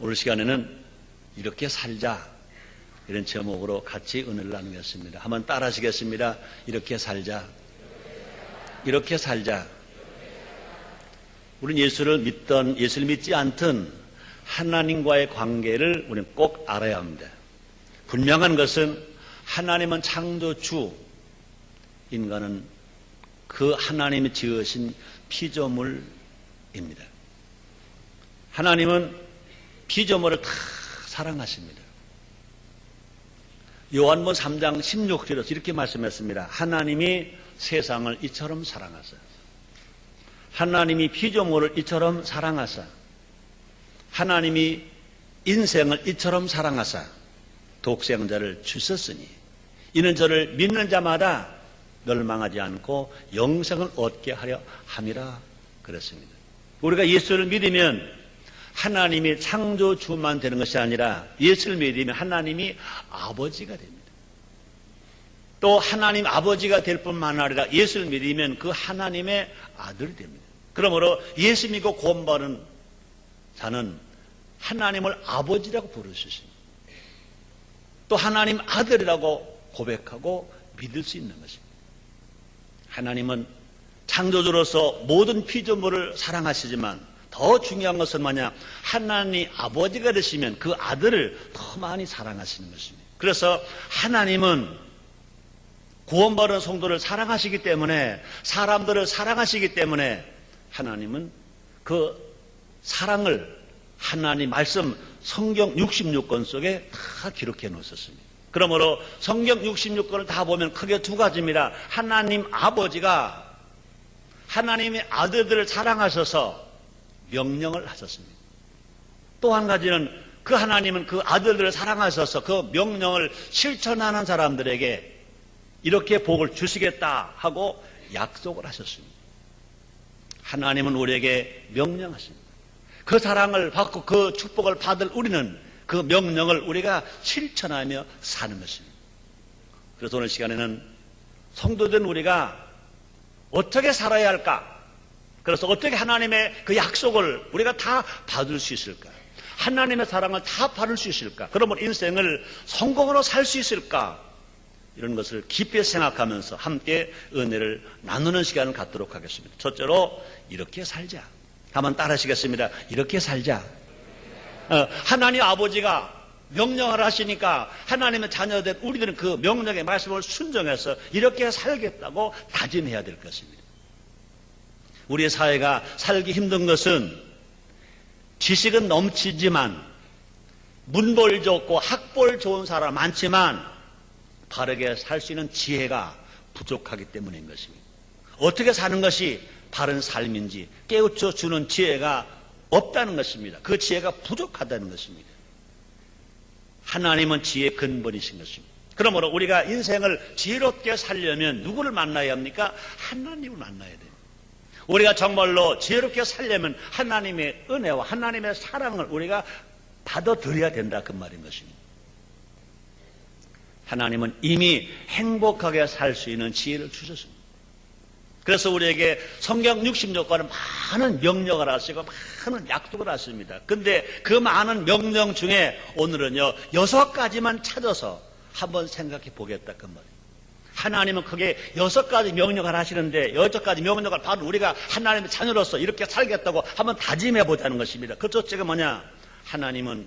오늘 시간에는 이렇게 살자, 이런 제목으로 같이 은혜를 나누겠습니다. 한번 따라 하시겠습니다. 이렇게 살자. 이렇게 살자. 우리는 예수를 믿지 않든 하나님과의 관계를 우리는 꼭 알아야 합니다. 분명한 것은 하나님은 창조주, 인간은 그 하나님이 지으신 피조물입니다. 하나님은 피조물을 다 사랑하십니다. 요한복음 3장 16절에서 이렇게 말씀했습니다. 하나님이 세상을 이처럼 사랑하사, 하나님이 피조물을 이처럼 사랑하사, 하나님이 인생을 이처럼 사랑하사 독생자를 주셨으니 이는 저를 믿는 자마다 멸망하지 않고 영생을 얻게 하려 함이라 그랬습니다. 우리가 예수를 믿으면 하나님이 창조주만 되는 것이 아니라 예수를 믿으면 하나님이 아버지가 됩니다. 또 하나님 아버지가 될 뿐만 아니라 예수를 믿으면 그 하나님의 아들이 됩니다. 그러므로 예수 믿고 구원받은 자는 하나님을 아버지라고 부를 수 있습니다. 또 하나님 아들이라고 고백하고 믿을 수 있는 것입니다. 하나님은 창조주로서 모든 피조물을 사랑하시지만 더 중요한 것은 뭐냐? 하나님 아버지가 되시면 그 아들을 더 많이 사랑하시는 것입니다. 그래서 하나님은 구원받은 성도를 사랑하시기 때문에, 사람들을 사랑하시기 때문에 하나님은 그 사랑을 하나님 말씀 성경 66권 속에 다 기록해 놓으셨습니다. 그러므로 성경 66권을 다 보면 크게 두 가지입니다. 하나님 아버지가 하나님의 아들들을 사랑하셔서 명령을 하셨습니다. 또 한 가지는 그 하나님은 그 아들들을 사랑하셔서 그 명령을 실천하는 사람들에게 이렇게 복을 주시겠다 하고 약속을 하셨습니다. 하나님은 우리에게 명령하십니다. 그 사랑을 받고 그 축복을 받을 우리는 그 명령을 우리가 실천하며 사는 것입니다. 그래서 오늘 시간에는 성도된 우리가 어떻게 살아야 할까? 그래서 어떻게 하나님의 그 약속을 우리가 다 받을 수 있을까? 하나님의 사랑을 다 받을 수 있을까? 그러면 인생을 성공으로 살 수 있을까? 이런 것을 깊이 생각하면서 함께 은혜를 나누는 시간을 갖도록 하겠습니다. 첫째로 이렇게 살자. 한번 따라 하시겠습니다. 이렇게 살자. 하나님 아버지가 명령을 하시니까 하나님의 자녀된 우리들은 그 명령의 말씀을 순종해서 이렇게 살겠다고 다짐해야 될 것입니다. 우리의 사회가 살기 힘든 것은 지식은 넘치지만 문볼 좋고 학볼 좋은 사람 많지만 바르게 살 수 있는 지혜가 부족하기 때문인 것입니다. 어떻게 사는 것이 바른 삶인지 깨우쳐 주는 지혜가 없다는 것입니다. 그 지혜가 부족하다는 것입니다. 하나님은 지혜의 근본이신 것입니다. 그러므로 우리가 인생을 지혜롭게 살려면 누구를 만나야 합니까? 하나님을 만나야 됩니다. 우리가 정말로 지혜롭게 살려면 하나님의 은혜와 하나님의 사랑을 우리가 받아들여야 된다, 그 말인 것입니다. 하나님은 이미 행복하게 살 수 있는 지혜를 주셨습니다. 그래서 우리에게 성경 66권은 많은 명령을 하시고 많은 약속을 하십니다. 근데 그 많은 명령 중에 오늘은요 6가지만 찾아서 한번 생각해 보겠다, 그 말이에요. 하나님은 크게 6가지 명령을 하시는데 6가지 명령을 받은 우리가 하나님의 자녀로서 이렇게 살겠다고 한번 다짐해 보자는 것입니다. 그 첫째가 뭐냐? 하나님은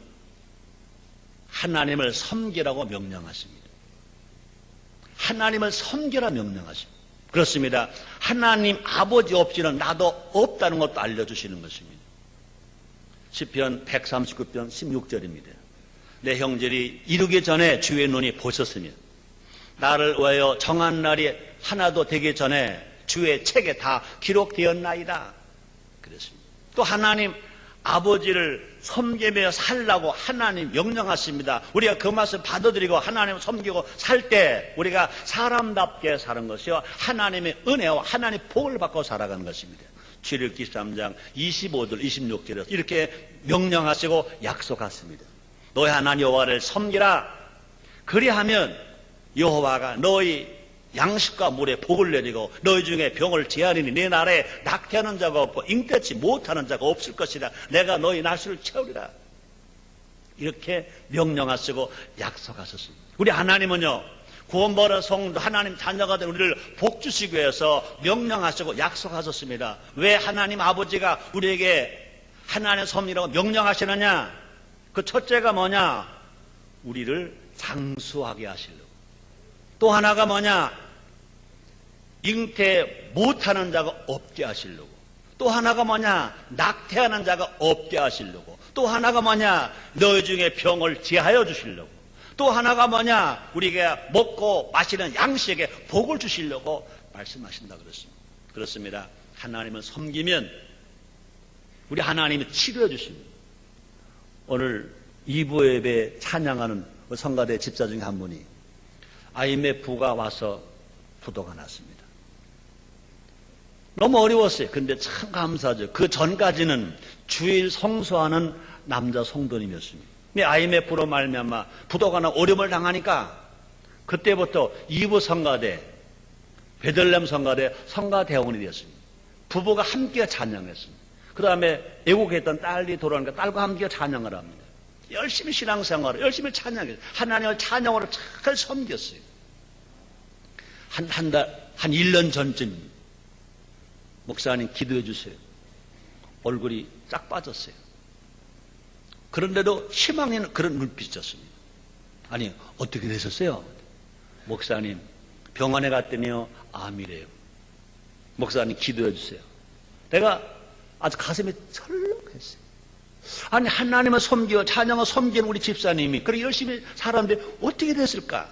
하나님을 섬기라고 명령하십니다. 하나님을 섬기라 명령하십니다. 그렇습니다. 하나님 아버지 없이는 나도 없다는 것도 알려주시는 것입니다. 시편 139편 16절입니다. 내 형제들이 이루기 전에 주의 눈이 보셨으며 나를 위하여 정한 날이 하나도 되기 전에 주의 책에 다 기록되었나이다. 그랬습니다. 또 하나님 아버지를 섬기며 살라고 하나님 명령하십니다. 우리가 그 말씀 받아들이고 하나님을 섬기고 살 때 우리가 사람답게 사는 것이요 하나님의 은혜와 하나님의 복을 받고 살아가는 것입니다. 출애굽기 13장 25절 26절에서 이렇게 명령하시고 약속하십니다. 너희 하나님 여호와를 섬기라. 그리하면 여호와가 너희 양식과 물에 복을 내리고 너희 중에 병을 제하리니 내 나라에 낙태하는 자가 없고 잉태치 못하는 자가 없을 것이라. 내가 너희 날수를 채우리라. 이렇게 명령하시고 약속하셨습니다. 우리 하나님은요, 구원받은 성도 하나님 자녀가 된 우리를 복주시기 위해서 명령하시고 약속하셨습니다. 왜 하나님 아버지가 우리에게 하나님의 섭리라고 명령하시느냐? 그 첫째가 뭐냐? 우리를 장수하게 하시려고. 또 하나가 뭐냐? 잉태 못하는 자가 없게 하시려고. 또 하나가 뭐냐? 낙태하는 자가 없게 하시려고. 또 하나가 뭐냐? 너희 중에 병을 제하여 주시려고. 또 하나가 뭐냐? 우리가 먹고 마시는 양식에 복을 주시려고 말씀하신다 그랬습니다. 그렇습니다. 하나님을 섬기면 우리 하나님이 치료해 주십니다. 오늘 2부 예배 찬양하는 성가대 집사 중에 한 분이 IMF가 와서 부도가 났습니다. 너무 어려웠어요. 근데 참 감사하죠. 그 전까지는 주일 성수하는 남자 성도님이었습니다. 근데 IMF로 말미암아 부도가 나 어려움을 당하니까 그때부터 2부 성가대, 베들레헴 성가대 성가대원이 되었습니다. 부부가 함께 찬양했습니다. 그 다음에 애국에 있던 딸이 돌아오니까 딸과 함께 찬양을 합니다. 열심히 신앙생활을 열심히 찬양했어요. 하나님을 찬양으로 잘 섬겼어요. 한 1년 전쯤 목사님 기도해 주세요. 얼굴이 쫙 빠졌어요. 그런데도 희망 있는 그런 눈빛이었습니다. 아니, 어떻게 되셨어요? 목사님, 병원에 갔더니요, 암이래요. 목사님 기도해 주세요. 내가 아주 가슴이 철렁했어요. 아니, 하나님을 섬기고 찬양을 섬기는 우리 집사님이 그렇게 열심히 살았는데 어떻게 됐을까?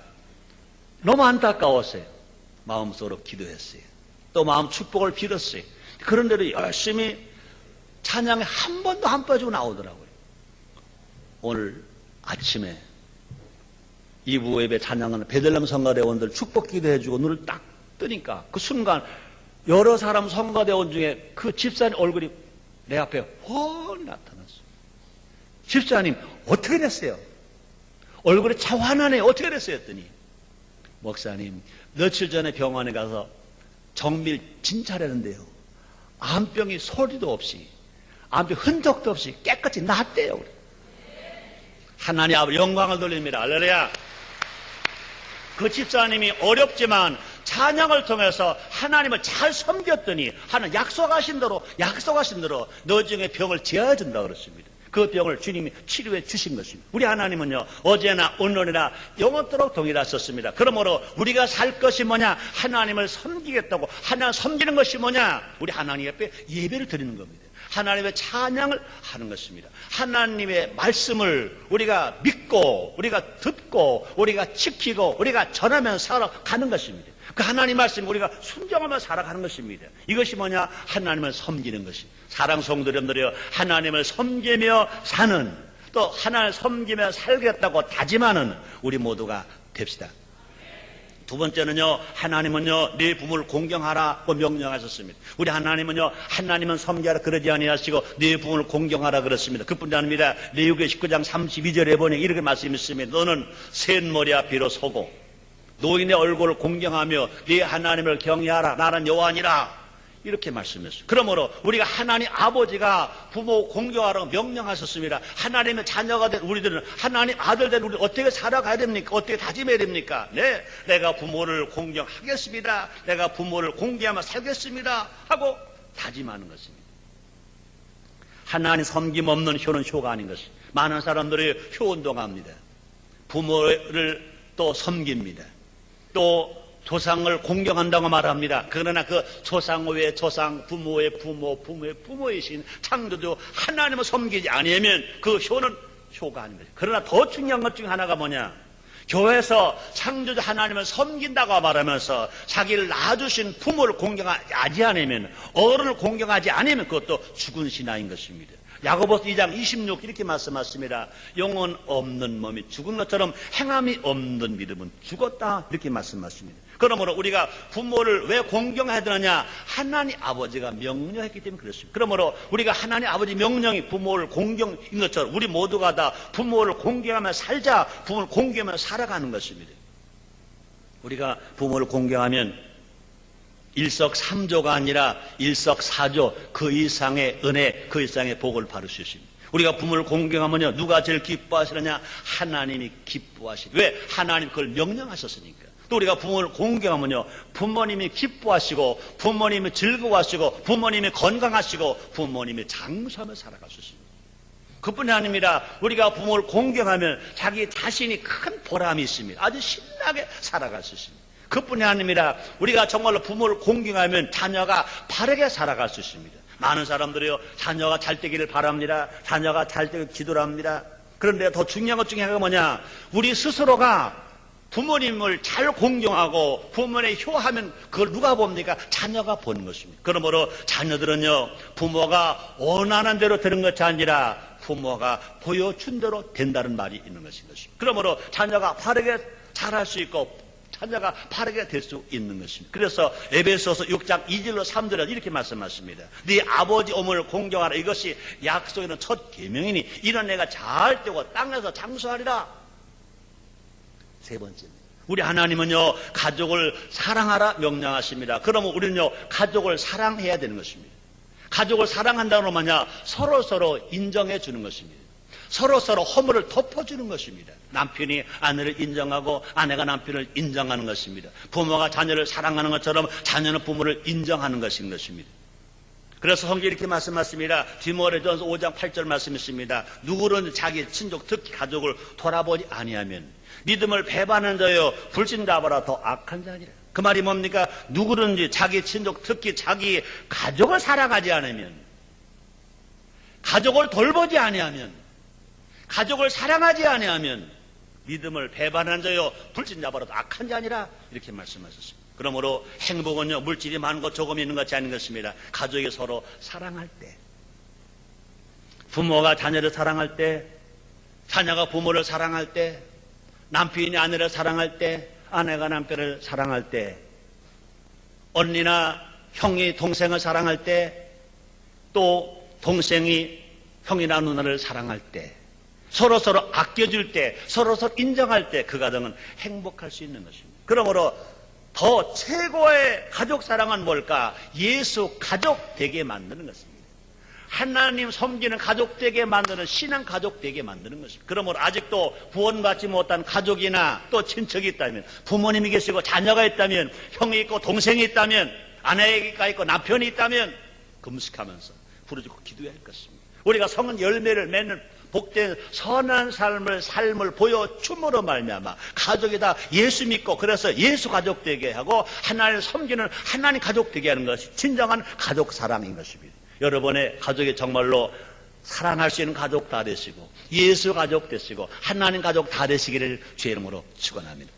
너무 안타까웠어요. 마음속으로 기도했어요. 또 마음 축복을 빌었어요. 그런데도 열심히 찬양에 한 번도 안 빠지고 나오더라고요. 오늘 아침에 2부 예배 찬양하는 베들레헴 성가대원들 축복 기도해주고 눈을 딱 뜨니까 그 순간 여러 사람 성가대원 중에 그 집사님 얼굴이 내 앞에 확 나타났어요. 집사님 어떻게 됐어요? 얼굴이 참 환하네요. 어떻게 됐어요? 했더니 목사님 며칠 전에 병원에 가서 정밀 진찰했는데요, 암병이 소리도 없이 암병 흔적도 없이 깨끗이 낫대요. 하나님 아버지 영광을 돌립니다. 할렐루야. 그 집사님이 어렵지만 찬양을 통해서 하나님을 잘 섬겼더니 하나님 약속하신 대로 너 중에 병을 제하여 준다 그랬습니다. 그 병을 주님이 치료해 주신 것입니다. 우리 하나님은요, 어제나 오늘이나 영원토록 동일하셨습니다. 그러므로 우리가 살 것이 뭐냐? 하나님을 섬기겠다고. 하나님 섬기는 것이 뭐냐? 우리 하나님 앞에 예배를 드리는 겁니다. 하나님의 찬양을 하는 것입니다. 하나님의 말씀을 우리가 믿고 우리가 듣고 우리가 지키고 우리가 전하면서 살아가는 것입니다. 그 하나님 말씀 우리가 순종하며 살아가는 것입니다. 이것이 뭐냐? 하나님을 섬기는 것입니다. 사랑 성도 여러분들이여, 하나님을 섬기며 사는, 또 하나님을 섬기며 살겠다고 다짐하는 우리 모두가 됩시다. 두 번째는요, 하나님은요, 네 부모를 공경하라고 명령하셨습니다. 우리 하나님은요, 하나님은 섬기하라 그러지 아니하시고 네 부모를 공경하라 그랬습니다. 그뿐이 아닙니다. 레위기 19장 32절에 보니 이렇게 말씀했습니다. 너는 셋머리 앞으로 서고 노인의 얼굴을 공경하며 네 하나님을 경외하라. 나는 여호와니라. 이렇게 말씀했어요. 그러므로 우리가 하나님 아버지가 부모 공경하라고 명령하셨습니다. 하나님의 자녀가 된 우리들은, 하나님 아들 된 우리 어떻게 살아가야 됩니까? 어떻게 다짐해야 됩니까? 네, 내가 부모를 공경하겠습니다. 내가 부모를 공경하며 살겠습니다. 하고 다짐하는 것입니다. 하나님 섬김 없는 효는 효가 아닌 것입니다. 많은 사람들이 효운동합니다. 부모를 또 섬깁니다. 또 조상을 공경한다고 말합니다. 그러나 그 조상 외에 조상, 부모의 부모, 부모의 부모이신 창조주 하나님을 섬기지 아니하면 그 효는 효가 아닌 거죠. 그러나 더 중요한 것 중에 하나가 뭐냐? 교회에서 창조주 하나님을 섬긴다고 말하면서 자기를 낳아주신 부모를 공경하지 않으면, 어른을 공경하지 않으면 그것도 죽은 신앙인 것입니다. 야고보서 2장 26 이렇게 말씀하십니다. 영혼 없는 몸이 죽은 것처럼 행함이 없는 믿음은 죽었다. 이렇게 말씀하십니다. 그러므로 우리가 부모를 왜 공경해야 되느냐? 하나님 아버지가 명령했기 때문에 그렇습니다. 그러므로 우리가 하나님 아버지 명령이 부모를 공경인 것처럼 우리 모두가 다 부모를 공경하며 살자, 부모를 공경하며 살아가는 것입니다. 우리가 부모를 공경하면 일석삼조가 아니라 일석사조, 그 이상의 은혜, 그 이상의 복을 받을 수 있습니다. 우리가 부모를 공경하면요, 누가 제일 기뻐하시느냐? 하나님이 기뻐하시고. 왜? 하나님 그걸 명령하셨으니까. 또 우리가 부모를 공경하면요, 부모님이 기뻐하시고, 부모님이 즐거워하시고, 부모님이 건강하시고, 부모님이 장수하며 살아갈 수 있습니다. 그뿐이 아닙니다. 우리가 부모를 공경하면 자기 자신이 큰 보람이 있습니다. 아주 신나게 살아갈 수 있습니다. 그뿐이 아닙니다. 우리가 정말로 부모를 공경하면 자녀가 바르게 살아갈 수 있습니다. 많은 사람들이요, 자녀가 잘 되기를 바랍니다. 자녀가 잘 되기를 기도를 합니다. 그런데 더 중요한 것 중에 하나가 뭐냐? 우리 스스로가 부모님을 잘 공경하고 부모님의 효하면 그걸 누가 봅니까? 자녀가 보는 것입니다. 그러므로 자녀들은요, 부모가 원하는 대로 되는 것이 아니라 부모가 보여준 대로 된다는 말이 있는 것입니다. 그러므로 자녀가 바르게 자랄 수 있고 자녀가 바르게 될 수 있는 것입니다. 그래서 에베소서 6장 2절로 3절에 이렇게 말씀하십니다. 네 아버지 어머니를 공경하라. 이것이 약속에는 첫 계명이니 이런 애가 잘 되고 땅에서 장수하리라. 세 번째입니다. 우리 하나님은요, 가족을 사랑하라 명령하십니다. 그러면 우리는요, 가족을 사랑해야 되는 것입니다. 가족을 사랑한다는 말이냐? 서로서로 인정해 주는 것입니다. 서로서로 허물을 덮어주는 것입니다. 남편이 아내를 인정하고 아내가 남편을 인정하는 것입니다. 부모가 자녀를 사랑하는 것처럼 자녀는 부모를 인정하는 것인 것입니다. 그래서 성경이 이렇게 말씀하십니다. 디모데전서 5장 8절 말씀이십니다. 누구는 자기 친족 특히 가족을 돌아보지 아니하면 믿음을 배반한 자여 불신자보다 더 악한 자니라. 그 말이 뭡니까? 누구든지 자기 친족 특히 자기 가족을 사랑하지 않으면, 가족을 돌보지 아니하면, 가족을 사랑하지 아니하면 믿음을 배반한 자요 불신자보다 더 악한 자니라. 이렇게 말씀하셨습니다. 그러므로 행복은요, 물질이 많고 조금 있는 것이 아닌 것입니다. 가족이 서로 사랑할 때, 부모가 자녀를 사랑할 때, 자녀가 부모를 사랑할 때, 남편이 아내를 사랑할 때, 아내가 남편을 사랑할 때, 언니나 형이 동생을 사랑할 때, 또 동생이 형이나 누나를 사랑할 때, 서로서로 아껴줄 때, 서로서로 인정할 때 그 가정은 행복할 수 있는 것입니다. 그러므로 더 최고의 가족 사랑은 뭘까? 예수 가족 되게 만드는 것입니다. 하나님 섬기는 가족 되게 만드는, 신앙 가족 되게 만드는 것입니다. 그러므로 아직도 구원받지 못한 가족이나 또 친척이 있다면, 부모님이 계시고 자녀가 있다면, 형이 있고 동생이 있다면, 아내가 있고 남편이 있다면 금식하면서 부르짖고 기도해야 할 것입니다. 우리가 성은 열매를 맺는 복된 선한 삶을 보여줌으로 말미암아 가족이 다 예수 믿고, 그래서 예수 가족 되게 하고 하나님을 섬기는 하나님 가족 되게 하는 것이 진정한 가족 사랑인 것입니다. 여러분의 가족이 정말로 사랑할 수 있는 가족 다 되시고 예수 가족 되시고 하나님 가족 다 되시기를 주의 이름으로 축원합니다.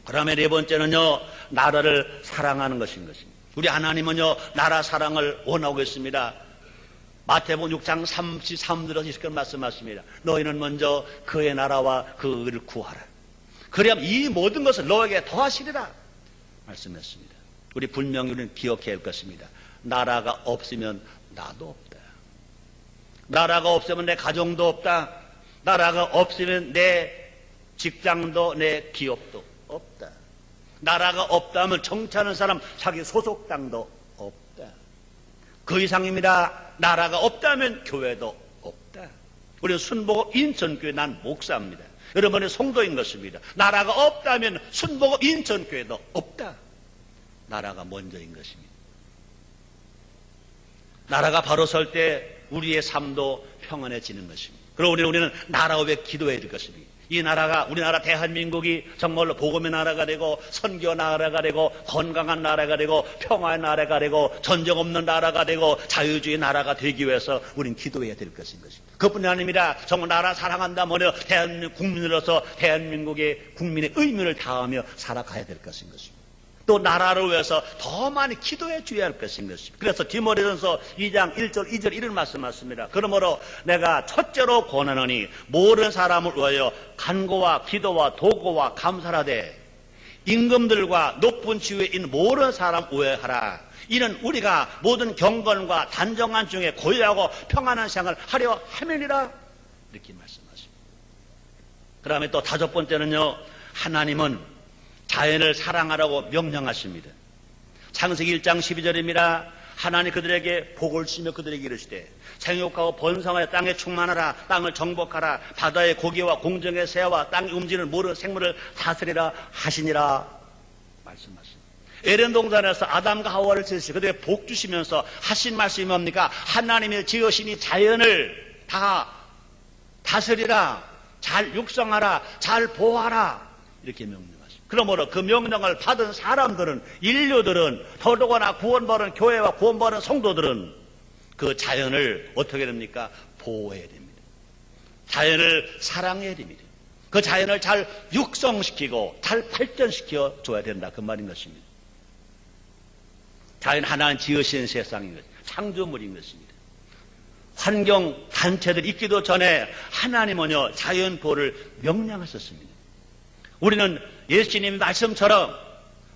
그다음에 네 번째는요, 나라를 사랑하는 것인 것입니다. 우리 하나님은요, 나라 사랑을 원하고 있습니다. 마태복음 6장 33절에서 이렇게 말씀하십니다. 너희는 먼저 그의 나라와 그 의를 구하라. 그래야 이 모든 것을 너에게 더하시리라 말씀했습니다. 우리 분명히 우리는 기억해야 할 것입니다. 나라가 없으면 나도 없다. 나라가 없으면 내 가정도 없다. 나라가 없으면 내 직장도 내 기업도 없다. 나라가 없다면 정치하는 사람 자기 소속당도 없다. 그 이상입니다. 나라가 없다면 교회도 없다. 우리는 순복음 인천교회 난 목사입니다. 여러분의 성도인 것입니다. 나라가 없다면 순복음 인천교회도 없다. 나라가 먼저인 것입니다. 나라가 바로 설 때 우리의 삶도 평안해지는 것입니다. 그리고 우리는 나라 위에 기도해야 될 것입니다. 이 나라가, 우리나라 대한민국이 정말로 복음의 나라가 되고 선교 나라가 되고 건강한 나라가 되고 평화의 나라가 되고 전쟁 없는 나라가 되고 자유주의 나라가 되기 위해서 우리는 기도해야 될 것인 것입니다. 그뿐이 아닙니다. 정말 나라 사랑한다면 대한민국 국민으로서 대한민국의 국민의 의무를 다하며 살아가야 될 것인 것입니다. 또 나라를 위해서 더 많이 기도해 줘야 할 것인 것입니다. 그래서 디모데전서 2장 1절 2절 이런 말씀하십니다. 그러므로 내가 첫째로 권하노니 모든 사람을 위하여 간구와 기도와 도구와 감사하되 임금들과 높은 지위에 있는 모든 사람 우애하라. 이는 우리가 모든 경건과 단정한 중에 고요하고 평안한 생활을 하려 함이니라. 이렇게 말씀하십니다. 그 다음에 또 다섯 번째는요, 하나님은 자연을 사랑하라고 명령하십니다. 창세기 1장 12절입니다. 하나님 그들에게 복을 주시며 그들에게 이르시되 생육하고 번성하여 땅에 충만하라. 땅을 정복하라. 바다의 고기와 공중의 새와 땅에 움직이는 모든 생물을 다스리라 하시니라 말씀하십니다. 에덴 동산에서 아담과 하와를 지으시고 그들에게 복 주시면서 하신 말씀이 뭡니까? 하나님이 지으신 이 자연을 다 다스리라, 잘 육성하라, 잘 보호하라 이렇게 명령하십니다. 그러므로 그 명령을 받은 사람들은, 인류들은, 더더구나 구원받은 교회와 구원받은 성도들은 그 자연을 어떻게 됩니까? 보호해야 됩니다. 자연을 사랑해야 됩니다. 그 자연을 잘 육성시키고 잘 발전시켜 줘야 된다 그 말인 것입니다. 자연 하나는 지으신 세상인 것, 창조물인 것입니다. 환경 단체들이 있기도 전에 하나님은요 자연 보호를 명령하셨습니다. 우리는 예수님의 말씀처럼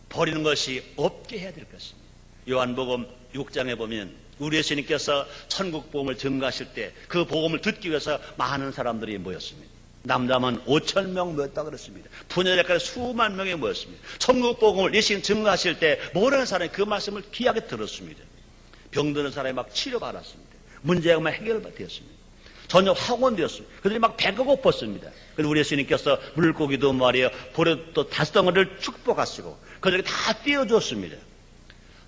버리는 것이 없게 해야 될 것입니다. 요한복음 6장에 보면 우리 예수님께서 천국 복음을 증거하실 때 그 복음을 듣기 위해서 많은 사람들이 모였습니다. 남자만 5,000명 모였다 그랬습니다. 분야에까지 수만 명이 모였습니다. 천국 복음을 예수님 증거하실 때 모르는 사람이 그 말씀을 귀하게 들었습니다. 병드는 사람이 막 치료받았습니다. 문제가 막 해결되었습니다. 전혀 확원되었습니다. 그들이 막 배가 고팠습니다. 그래서 우리 예수님께서 물고기도 말이에요, 보리도 5덩어리를 축복하시고 그들에게 다 띄워줬습니다.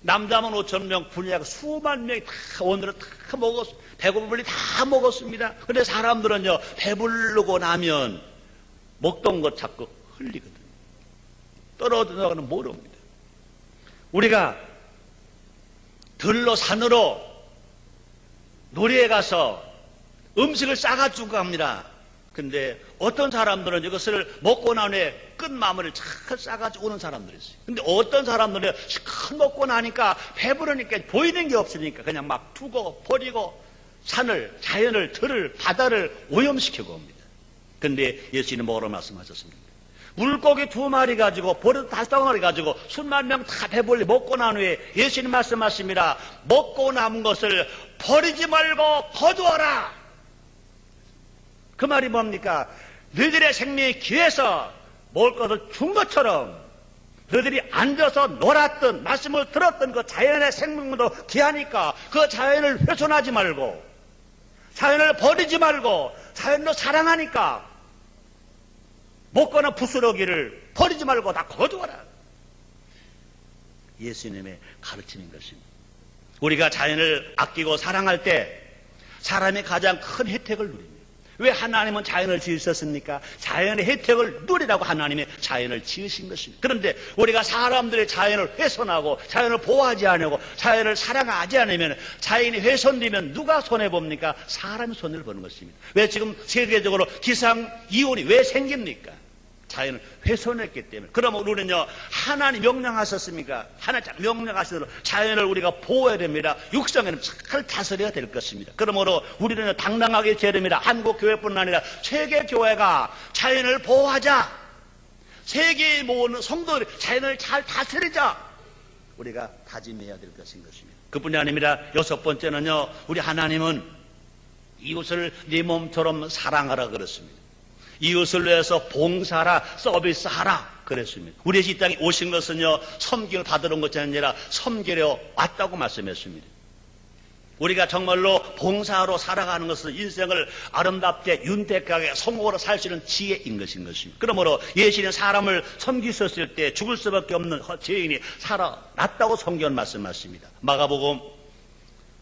남자만 5,000명, 분야가 수만 명이 다 오늘은 다 배고플리 다 먹었습니다. 그런데 사람들은요 배부르고 나면 먹던 것 자꾸 흘리거든요. 떨어져나가는 모릅니다. 우리가 들로 산으로 놀이에 가서 음식을 싸가지고 갑니다. 근데 어떤 사람들은 이것을 먹고 난 후에 끝마무리를 잘 싸가지고 오는 사람들이 있어요. 근데 어떤 사람들은 큰 먹고 나니까 배부르니까 보이는 게 없으니까 그냥 막 두고 버리고 산을, 자연을, 들을, 바다를 오염시키고 옵니다. 근데 예수님은 뭐라고 말씀하셨습니까? 물고기 2마리 가지고 버릇 5덩어리 가지고 수만 명 다 배불리 먹고 난 후에 예수님 말씀하십니다. 먹고 남은 것을 버리지 말고 거두어라. 그 말이 뭡니까? 너희들의 생명이 귀해서 먹을 것을 준 것처럼 너희들이 앉아서 놀았던, 말씀을 들었던 그 자연의 생명도 귀하니까 그 자연을 훼손하지 말고 자연을 버리지 말고 자연도 사랑하니까 먹거나 부스러기를 버리지 말고 다 거두어라. 예수님의 가르침인 것입니다. 우리가 자연을 아끼고 사랑할 때 사람이 가장 큰 혜택을 누립니다. 왜 하나님은 자연을 지으셨습니까? 자연의 혜택을 누리라고 하나님이 자연을 지으신 것입니다. 그런데 우리가 사람들의 자연을 훼손하고 자연을 보호하지 않고 자연을 사랑하지 않으면 자연이 훼손되면 누가 손해봅니까? 사람이 손해를 보는 것입니다. 왜 지금 세계적으로 기상이온이 왜 생깁니까? 자연을 훼손했기 때문에. 그러면 우리는요, 하나님 명령하셨습니까? 하나님 명령하시도록 자연을 우리가 보호해야 됩니다. 육성에는 잘 다스려야 될 것입니다. 그러므로 우리는 당당하게 지어야 됩니다. 한국교회뿐 아니라 세계교회가 자연을 보호하자. 세계의 모든 성도들이 자연을 잘 다스리자. 우리가 다짐해야 될 것인 것입니다. 그뿐이 아닙니다. 6번째는요, 우리 하나님은 이웃을 네 몸처럼 사랑하라 그랬습니다. 이웃을 위해서 봉사하라, 서비스하라 그랬습니다. 우리 이 땅에 오신 것은요 섬기를 받으러 온 것이 아니라 섬기려 왔다고 말씀했습니다. 우리가 정말로 봉사로 살아가는 것은 인생을 아름답게 윤택하게 성공으로 살 수 있는 지혜인 것입니다. 그러므로 예수님은 사람을 섬기셨을 때 죽을 수밖에 없는 죄인이 살아났다고 성경은 말씀하십니다. 마가복음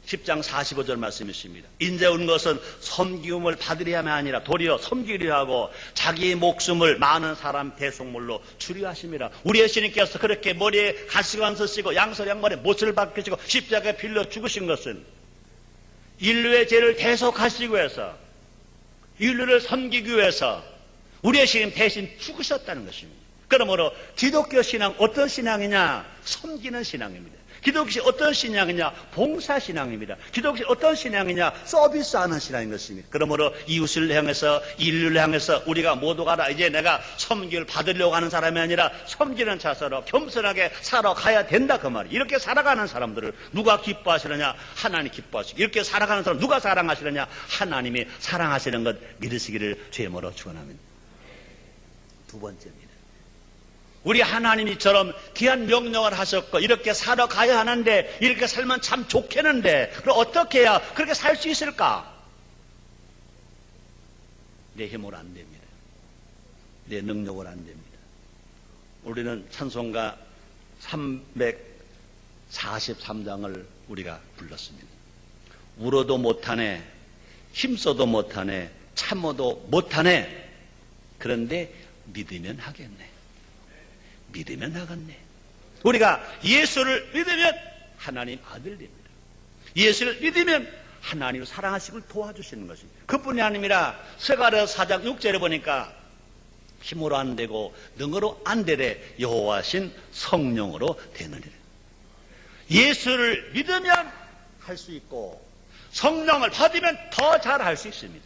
10장 45절 말씀이십니다. 인자 온 것은 섬기움을 받으려 함이 아니라 도리어 섬기려 하고 자기의 목숨을 많은 사람 대속물로 주려 하십니다. 우리 예수님께서 그렇게 머리에 가시관 쓰시고 양설 양말에 못을 박히시고 십자가에 빌려 죽으신 것은 인류의 죄를 대속하시기 위해서, 인류를 섬기기 위해서 우리 예수님 대신 죽으셨다는 것입니다. 그러므로 기독교 신앙 어떤 신앙이냐? 섬기는 신앙입니다. 기독교 어떤 신앙이냐? 봉사 신앙입니다. 기독교 어떤 신앙이냐? 서비스하는 신앙인 것입니다. 그러므로 이웃을 향해서, 인류를 향해서 우리가 모두가 다 이제 내가 섬기를 받으려고 하는 사람이 아니라 섬기는 자세로 겸손하게 살아가야 된다 그 말이에요. 이렇게 살아가는 사람들을 누가 기뻐하시느냐? 하나님 기뻐하시고, 이렇게 살아가는 사람 누가 사랑하시느냐? 하나님이 사랑하시는 것 믿으시기를 주의 이름으로 축원합니다. 두 번째입니다. 우리 하나님이처럼 귀한 명령을 하셨고 이렇게 살아가야 하는데 이렇게 살면 참 좋겠는데 그럼 어떻게 해야 그렇게 살 수 있을까? 내 힘으로 안 됩니다. 내 능력으로 안 됩니다. 우리는 찬송가 343장을 우리가 불렀습니다. 울어도 못하네, 힘써도 못하네, 참어도 못하네. 그런데 믿으면 하겠네. 믿으면 하겠네. 우리가 예수를 믿으면 하나님 아들입니다. 예수를 믿으면 하나님을 사랑하시고 도와주시는 것입니다. 그뿐이 아닙니다. 스가랴서 4장 6절에 보니까 힘으로 안 되고 능으로 안 되되 여호와신 성령으로 되느니라. 예수를 믿으면 할 수 있고 성령을 받으면 더 잘할 수 있습니다.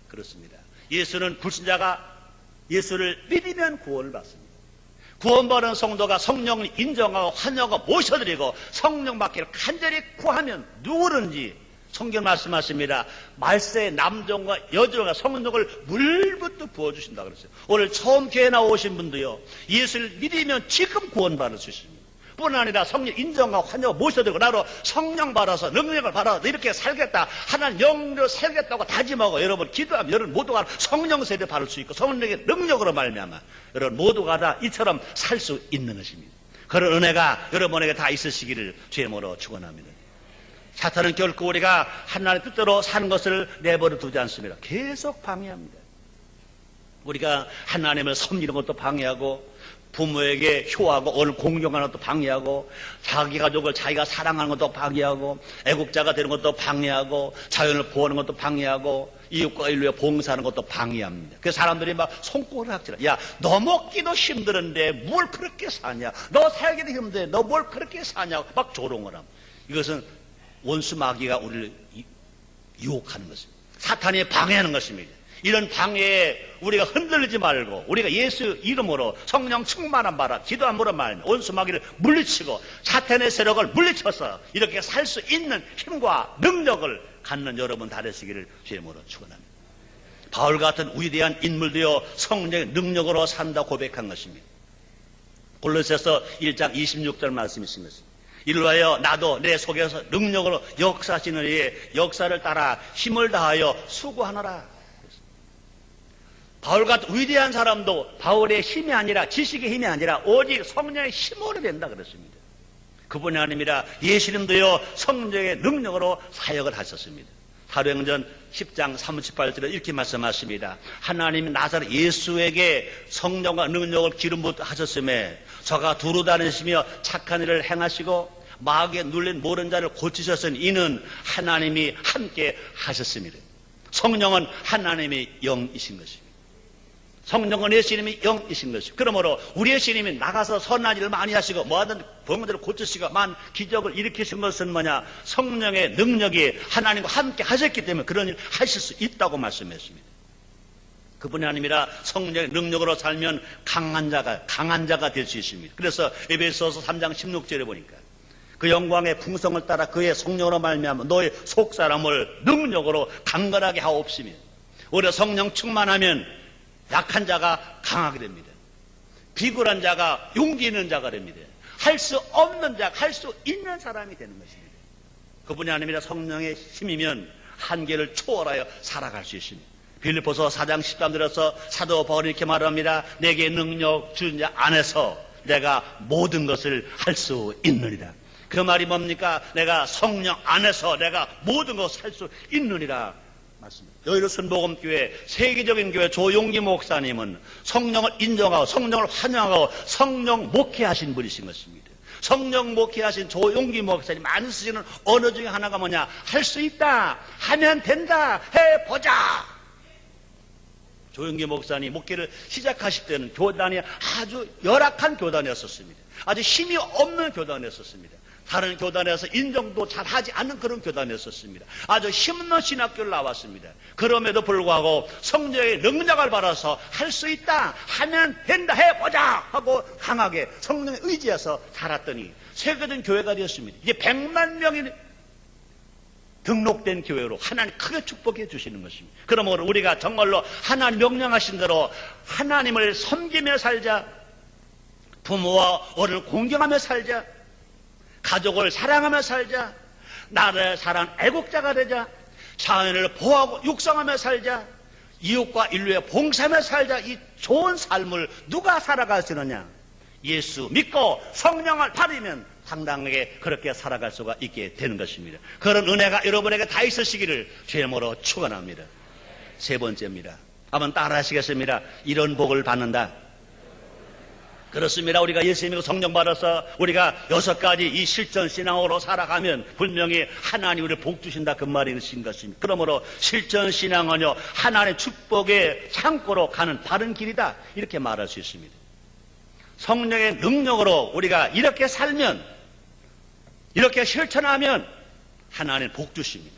그렇습니다. 예수는 불신자가 예수를 믿으면 구원을 받습니다. 구원받은 성도가 성령을 인정하고 환영하고 모셔드리고 성령 받기를 간절히 구하면 누구든지 성경 말씀하십니다. 말세의 남종과 여종과 성령을 물부터 부어주신다 그랬어요. 오늘 처음 교회 나오신 분도요, 예수를 믿으면 지금 구원받을 수 있습니다. 뿐 아니라 성령 인정하고 환영하고 모셔드리고 나로 성령 받아서 능력을 받아서 이렇게 살겠다, 하나님 영으로 살겠다고 다짐하고 여러분 기도하면 여러분 모두가 성령 세례 받을 수 있고 성령의 능력으로 말미암아 여러분 모두가 다 이처럼 살 수 있는 것입니다. 그런 은혜가 여러분에게 다 있으시기를 주의 이름으로 축원합니다. 사탄은 결코 우리가 하나님의 뜻대로 사는 것을 내버려 두지 않습니다. 계속 방해합니다. 우리가 하나님을 섬기는 것도 방해하고 부모에게 효하고 오늘 공경하는 것도 방해하고 자기 가족을 자기가 사랑하는 것도 방해하고 애국자가 되는 것도 방해하고 자연을 보호하는 것도 방해하고 이웃과 인류에 봉사하는 것도 방해합니다. 그래서 사람들이 막 손꼽을 학질러. 야, 너 먹기도 힘드는데 뭘 그렇게 사냐? 너 살기도 힘든데 너 뭘 그렇게 사냐고 막 조롱을 합니다. 이것은 원수 마귀가 우리를 유혹하는 것입니다. 사탄이 방해하는 것입니다. 이런 방해에 우리가 흔들리지 말고 우리가 예수 이름으로 성령 충만한 바라 기도함으로 말하면 원수 마귀를 물리치고 사탄의 세력을 물리쳐서 이렇게 살 수 있는 힘과 능력을 갖는 여러분 다 되시기를 주의 이름으로 축원합니다. 바울 같은 위대한 인물도요 성령의 능력으로 산다 고백한 것입니다. 골로새서 1장 26절 말씀이신 것입니다. 이로 하여 나도 내 속에서 능력으로 역사하시는 이의 역사를 따라 힘을 다하여 수고하노라. 바울 같은 위대한 사람도 바울의 힘이 아니라 지식의 힘이 아니라 오직 성령의 힘으로 된다 그랬습니다. 그뿐이 아닙니다. 예수님도요 성령의 능력으로 사역을 하셨습니다. 사도행전 10장 38절에 이렇게 말씀하십니다. 하나님이 나사렛 예수에게 성령과 능력을 기름 부어 하셨음에 저가 두루 다니시며 착한 일을 행하시고 마귀에 눌린 모든 자를 고치셨으니 이는 하나님이 함께 하셨습니다. 성령은 하나님의 영이신 것입니다. 성령은 예수님이 영이신 것입니다. 그러므로 우리 예수님이 나가서 선한 일을 많이 하시고 뭐하든 병들을 고치시고 만 기적을 일으키신 것은 뭐냐? 성령의 능력이 하나님과 함께 하셨기 때문에 그런 일 하실 수 있다고 말씀했습니다. 그뿐이 아니라 성령의 능력으로 살면 강한 자가 될 수 있습니다. 그래서 에베소서 3장 16절에 보니까 그 영광의 풍성을 따라 그의 성령으로 말미암아 너의 속사람을 능력으로 강건하게 하옵시며 오히려 성령 충만하면 약한 자가 강하게 됩니다. 비굴한 자가 용기 있는 자가 됩니다. 할 수 없는 자가 할 수 있는 사람이 되는 것입니다. 그뿐이 아니라 성령의 힘이면 한계를 초월하여 살아갈 수 있습니다. 빌립보서 4장 13절에서 사도 바울이 이렇게 말합니다. 내게 능력 주는 자 안에서 내가 모든 것을 할 수 있느니라. 그 말이 뭡니까? 내가 성령 안에서 내가 모든 것을 할 수 있느니라 맞습니다. 여의도 순복음교회 세계적인 교회 조용기 목사님은 성령을 인정하고 성령을 환영하고 성령 목회하신 분이신 것입니다. 성령 목회하신 조용기 목사님 많이 쓰시는 언어 중에 하나가 뭐냐? 할 수 있다, 하면 된다, 해보자. 조용기 목사님 목회를 시작하실 때는 교단이 아주 열악한 교단이었습니다. 아주 힘이 없는 교단이었습니다. 다른 교단에서 인정도 잘 하지 않는 그런 교단이었습니다. 아주 힘없는 신학교를 나왔습니다. 그럼에도 불구하고 성령의 능력을 받아서 할 수 있다, 하면 된다, 해보자 하고 강하게 성령의 의지해서 살았더니 세계적인 교회가 되었습니다. 이제 100만 명이 등록된 교회로 하나님 크게 축복해 주시는 것입니다. 그러므로 우리가 정말로 하나님 명령하신 대로 하나님을 섬기며 살자, 부모와 어른을 공경하며 살자. 가족을 사랑하며 살자. 나라를 사랑하는 애국자가 되자. 자연을 보호하고 육성하며 살자. 이웃과 인류에 봉사하며 살자. 이 좋은 삶을 누가 살아갈 수 있느냐? 예수 믿고 성령을 받으면 당당하게 그렇게 살아갈 수가 있게 되는 것입니다. 그런 은혜가 여러분에게 다 있으시기를 주님으로 축원합니다. 세 번째입니다. 한번 따라 하시겠습니다. 이런 복을 받는다. 그렇습니다. 우리가 예수 믿고 성령 받아서 우리가 6가지 이 실전 신앙으로 살아가면 분명히 하나님 우리를 복 주신다 그 말이신 것입니다. 그러므로 실전 신앙은요, 하나님의 축복의 창고로 가는 바른 길이다 이렇게 말할 수 있습니다. 성령의 능력으로 우리가 이렇게 살면, 이렇게 실천하면 하나님 복 주십니다.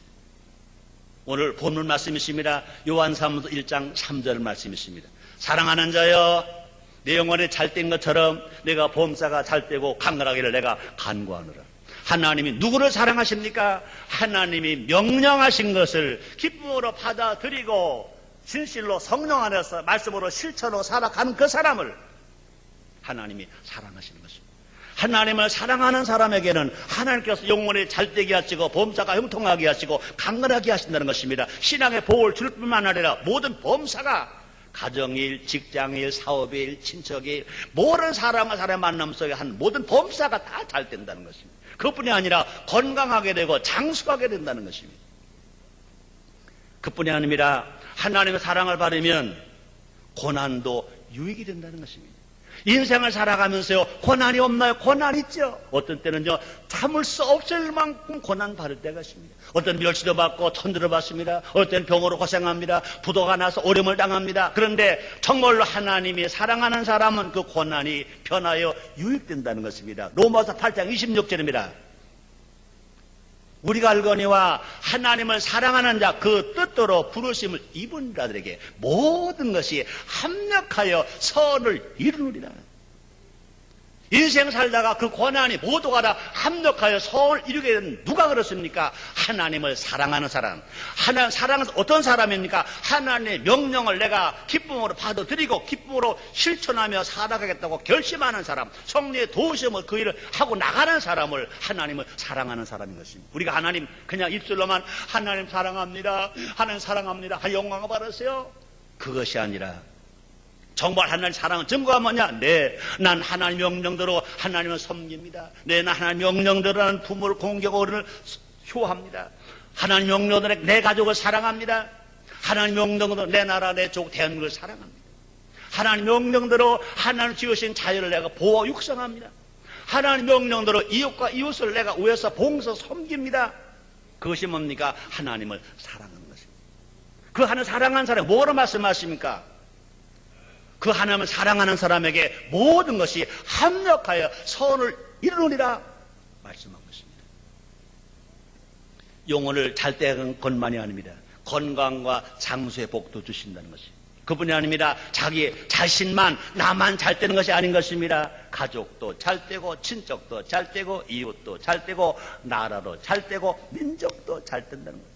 오늘 본문 말씀이십니다. 요한사도서 1장 3절 말씀이십니다. 사랑하는 자여, 내 영혼이 잘된 것처럼 내가 범사가 잘되고 강건하기를 내가 간구하노라. 하나님이 누구를 사랑하십니까? 하나님이 명령하신 것을 기쁨으로 받아들이고 진실로 성령 안에서 말씀으로 실천으로 살아가는 그 사람을 하나님이 사랑하시는 것입니다. 하나님을 사랑하는 사람에게는 하나님께서 영혼이 잘되게 하시고 범사가 형통하게 하시고 강건하게 하신다는 것입니다. 신앙의 복을 줄 뿐만 아니라 모든 범사가 가정일, 직장일, 사업일, 친척일, 모든 사람과 사람의 만남 속에 한 모든 범사가 다 잘 된다는 것입니다. 그뿐이 아니라 건강하게 되고 장수하게 된다는 것입니다. 그뿐이 아니라 하나님의 사랑을 받으면 고난도 유익이 된다는 것입니다. 인생을 살아가면서요, 고난이 없나요? 고난 있죠. 어떤 때는요, 참을 수 없을 만큼 고난 받을 때가 있습니다. 어떤 멸시도 받고 천대도 받습니다. 어떤 때는 병으로 고생합니다. 부도가 나서 어려움을 당합니다. 그런데 정말로 하나님이 사랑하는 사람은 그 고난이 변하여 유익된다는 것입니다. 로마서 8장 26절입니다. 우리가 알거니와 하나님을 사랑하는 자 그 뜻대로 부르심을 입은 자들에게 모든 것이 합력하여 선을 이루느니라. 인생 살다가 그 고난이 모두가 다 합력하여 선을 이루게 되는 누가 그렇습니까? 하나님을 사랑하는 사람. 하나님 사랑은 어떤 사람입니까? 하나님의 명령을 내가 기쁨으로 받아들이고 기쁨으로 실천하며 살아가겠다고 결심하는 사람, 성령의 도우심을 그 일을 하고 나가는 사람을 하나님을 사랑하는 사람인 것입니다. 우리가 하나님 그냥 입술로만 하나님 사랑합니다, 하나님 사랑합니다, 영광을 받으세요, 그것이 아니라 정말 하나님 사랑은 증거가 뭐냐? 네, 난 하나님 명령대로 하나님을 섬깁니다. 네, 난 하나님 명령대로 나는 부모를 공경하고 어른을 효합니다. 하나님 명령대로 내 가족을 사랑합니다. 하나님 명령대로 내 나라, 내 족, 대한민국을 사랑합니다. 하나님 명령대로 하나님 지으신 자연을 내가 보호, 육성합니다. 하나님 명령대로 이웃과 이웃을 내가 위해서 봉사, 섬깁니다. 그것이 뭡니까? 하나님을 사랑하는 것입니다. 그 하나님 사랑하는 사람이 뭐로 말씀하십니까? 그 하나님을 사랑하는 사람에게 모든 것이 합력하여 선을 이루느니라 말씀한 것입니다. 영혼을 잘 떼는 것만이 아닙니다. 건강과 장수의 복도 주신다는 것입니다. 그뿐이 아닙니다. 자기 자신만 나만 잘 되는 것이 아닌 것입니다. 가족도 잘 되고 친척도 잘 되고 이웃도 잘 되고 나라도 잘 되고 민족도 잘 된다는 것입니다.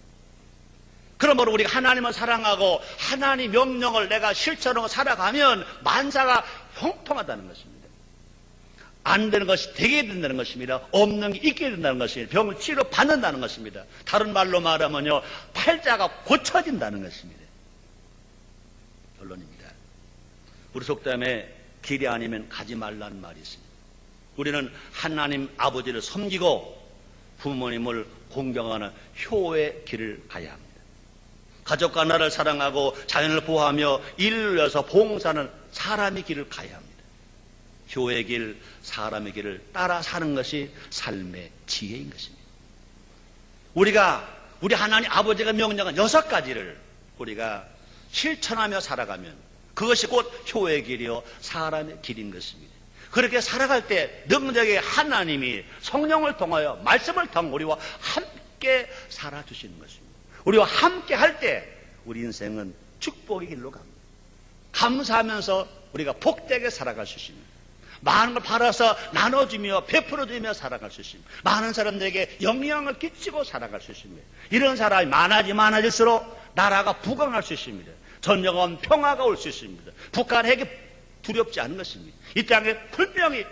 그러므로 우리가 하나님을 사랑하고 하나님 명령을 내가 실천하고 살아가면 만사가 형통하다는 것입니다. 안 되는 것이 되게 된다는 것입니다. 없는 게 있게 된다는 것입니다. 병을 치료받는다는 것입니다. 다른 말로 말하면요, 팔자가 고쳐진다는 것입니다. 결론입니다. 우리 속담에 길이 아니면 가지 말라는 말이 있습니다. 우리는 하나님 아버지를 섬기고 부모님을 공경하는 효의 길을 가야 합니다. 가족과 나라를 사랑하고 자연을 보호하며 일을 위해서 봉사하는 사람의 길을 가야 합니다. 효의 길, 사람의 길을 따라 사는 것이 삶의 지혜인 것입니다. 우리 하나님 아버지가 명령한 6가지를 우리가 실천하며 살아가면 그것이 곧 효의 길이요 사람의 길인 것입니다. 그렇게 살아갈 때 능력의 하나님이 성령을 통하여 말씀을 통해 우리와 함께 살아주시는 것입니다. 우리와 함께 할 때 우리 인생은 축복의 길로 갑니다. 감사하면서 우리가 복되게 살아갈 수 있습니다. 많은 걸 받아서 나눠주며 베풀어주며 살아갈 수 있습니다. 많은 사람들에게 영향을 끼치고 살아갈 수 있습니다. 이런 사람이 많아질수록 나라가 부강할 수 있습니다. 전쟁은 평화가 올 수 있습니다. 북한 핵이 두렵지 않은 것입니다. 이 땅에 분명히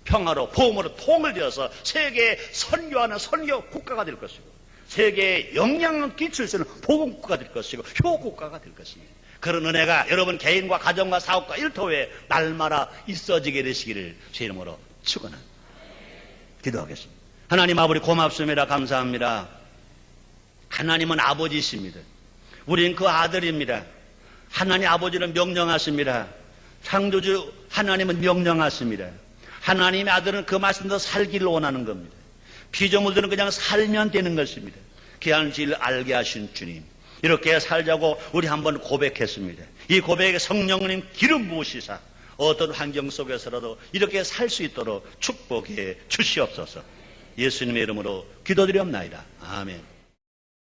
평화로 보험으로 통을 되어서 세계에 선교하는 선교 국가가 될 것이고 세계에 영향을 끼칠 수 있는 보건 국가가 될 것이고 효 국가가 될 것입니다. 그런 은혜가 여러분 개인과 가정과 사업과 일터에 날마다 있어지게 되시기를 제 이름으로 축원합니다. 기도하겠습니다. 하나님 아버지 고맙습니다. 감사합니다. 하나님은 아버지이십니다. 우리는 그 아들입니다. 하나님 아버지는 명령하십니다. 창조주 하나님은 명령하십니다. 하나님의 아들은 그 말씀대로 살기를 원하는 겁니다. 피조물들은 그냥 살면 되는 것입니다. 귀한 진리를 알게 하신 주님, 이렇게 살자고 우리 한번 고백했습니다. 이 고백에 성령님 기름 부으시사 어떤 환경 속에서라도 이렇게 살 수 있도록 축복해 주시옵소서. 예수님의 이름으로 기도드리옵나이다. 아멘.